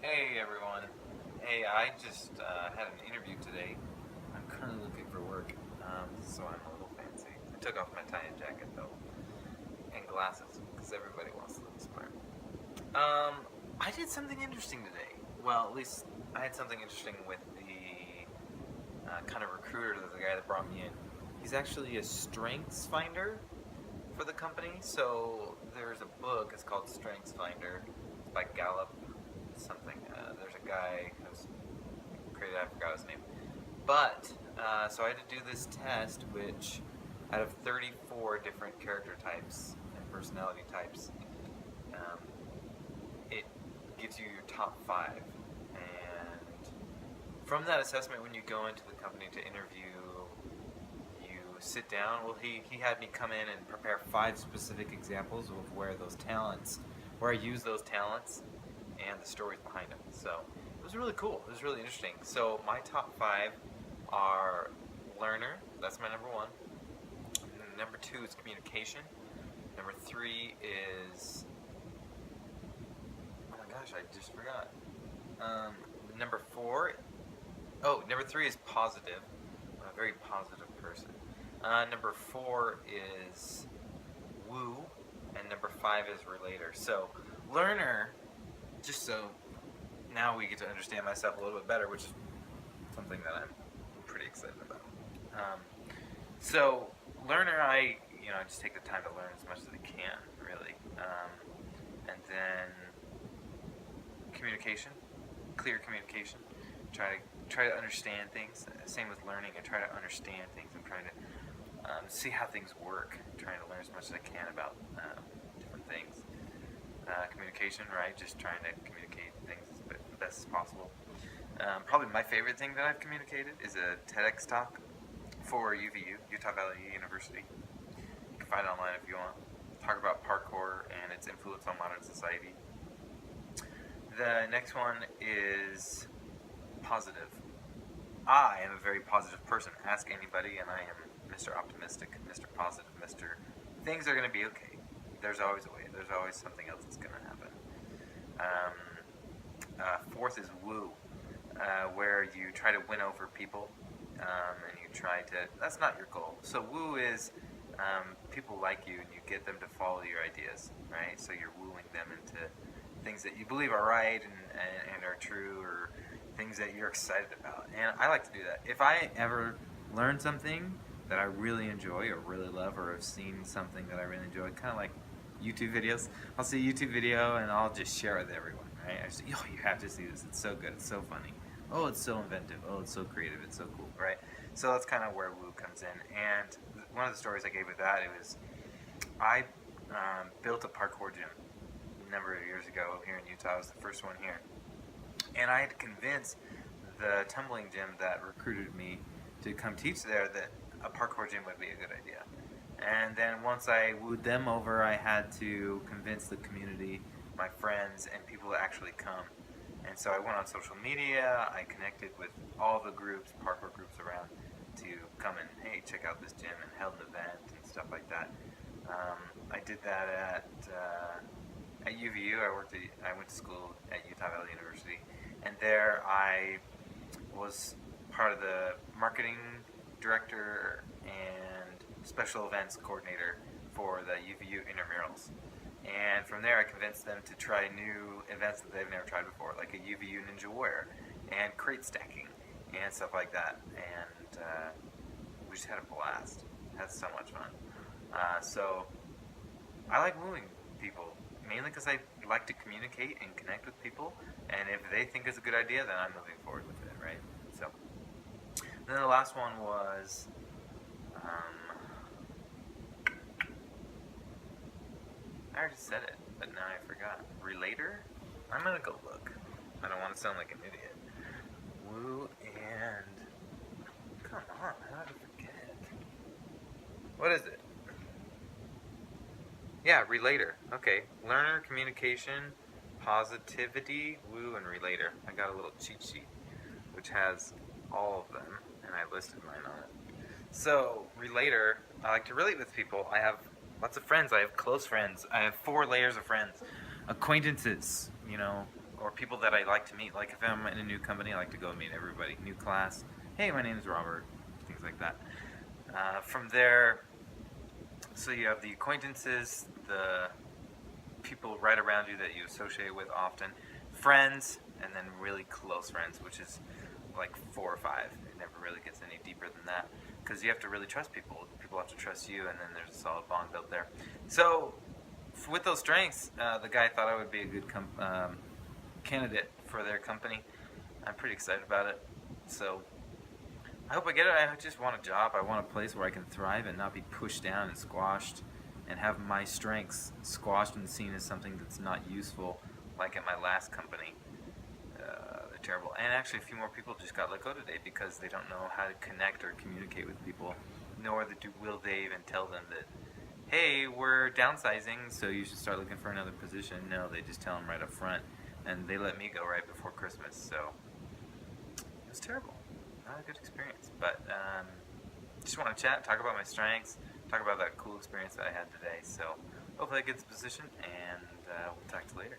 Hey everyone. Hey, I just had an interview today. I'm currently looking for work, so I'm a little fancy. I took off my tie and jacket though, and glasses, because everybody wants to look smart. I did something interesting today. Well, at least I had something interesting with the kind of recruiter, the guy that brought me in. He's actually a strengths finder for the company. So there's a book. It's called Strengths Finder. It's by Gallup something. There's a guy who's created. I forgot his name. But so I had to do this test, which out of 34 different character types and personality types, um, it gives you your top five. And from that assessment, when you go into the company to interview, you sit down. Well, he had me come in and prepare five specific examples of where I use those talents and the stories behind them. So it was really cool. It was really interesting. So my top five are learner. That's my number one. Number two is communication. Number three is, oh my gosh, I just forgot. Number four. Oh, number three is positive. I'm a very positive person. Number four is woo, and number five is relator. So learner, just so now we get to understand myself a little bit better, which is something that I'm pretty excited about. Um, so learner, I just take the time to learn as much as I can, really, and then communication, clear communication. Try to understand things. Same with learning. I try to understand things. I'm trying to see how things work. I'm trying to learn as much as I can about different things. Communication, right? Just trying to communicate things as best as possible. Probably my favorite thing that I've communicated is a TEDx talk for UVU, Utah Valley University. You can find it online if you want. Talk about parkour and its influence on modern society. The next one is positive. I am a very positive person. Ask anybody, and I am Mr. Optimistic, Mr. Positive, Mr. Things are going to be okay. There's always a way. There's always something else that's going to happen. Fourth is woo, where you try to win over people, and you try to. That's not your goal. So woo is people like you, and you get them to follow your ideas, right? So you're wooing them into things that you believe are right and are true, or things that you're excited about. And I like to do that. If I ever learn something that I really enjoy or really love, or have seen something that I really enjoy, kind of like YouTube videos, I'll see a YouTube video and I'll just share it with everyone, right? I just, oh, you have to see this. It's so good. It's so funny. Oh, it's so inventive. Oh, it's so creative. It's so cool, right? So that's kind of where woo comes in. And one of the stories I gave with that, it was I built a parkour gym a number of years ago here in Utah. I was the first one here. And I had to convince the tumbling gym that recruited me to come teach there that a parkour gym would be a good idea. And then once I wooed them over, I had to convince the community, my friends, and people to actually come. And so I went on social media, I connected with all the groups, parkour groups around, to come and, hey, check out this gym, and held an event and stuff like that. I did that at UVU. I went to school at Utah Valley University, and there I was part of the marketing director and special events coordinator for the UVU intramurals. And from there, I convinced them to try new events that they've never tried before, like a UVU Ninja Warrior and crate stacking and stuff like that. And we just had a blast. Had so much fun. So I like wooing people, mainly because I like to communicate and connect with people. And if they think it's a good idea, then I'm moving forward with it, right? So then the last one was I already said it, but now I forgot. Relator? I'm gonna go look. I don't want to sound like an idiot. Woo and... Come on, how did I forget? What is it? Yeah, relator. Okay. Learner, communication, positivity, woo, and relator. I got a little cheat sheet, which has all of them, and I listed mine on it. So, relator, I like to relate with people. I have lots of friends. I have close friends. I have 4 layers of friends. Acquaintances, or people that I like to meet. Like if I'm in a new company, I like to go and meet everybody. New class. Hey, my name is Robert. Things like that. From there, so you have the acquaintances, the people right around you that you associate with often, friends, and then really close friends, which is like 4 or 5. It never really gets any deeper than that because you have to really trust people. People have to trust you, and then there's a solid bond built there. So, with those strengths, the guy thought I would be a good candidate for their company. I'm pretty excited about it. So, I hope I get it. I just want a job. I want a place where I can thrive and not be pushed down and squashed and have my strengths squashed and seen as something that's not useful, like at my last company. They're terrible. And actually, a few more people just got let go today because they don't know how to connect or communicate with people, nor will they even tell them that, hey, we're downsizing, so you should start looking for another position. No, they just tell them right up front, and they let me go right before Christmas, so it was terrible. Not a good experience, but just want to chat, talk about my strengths, talk about that cool experience that I had today. So hopefully I get the position, and we'll talk to you later.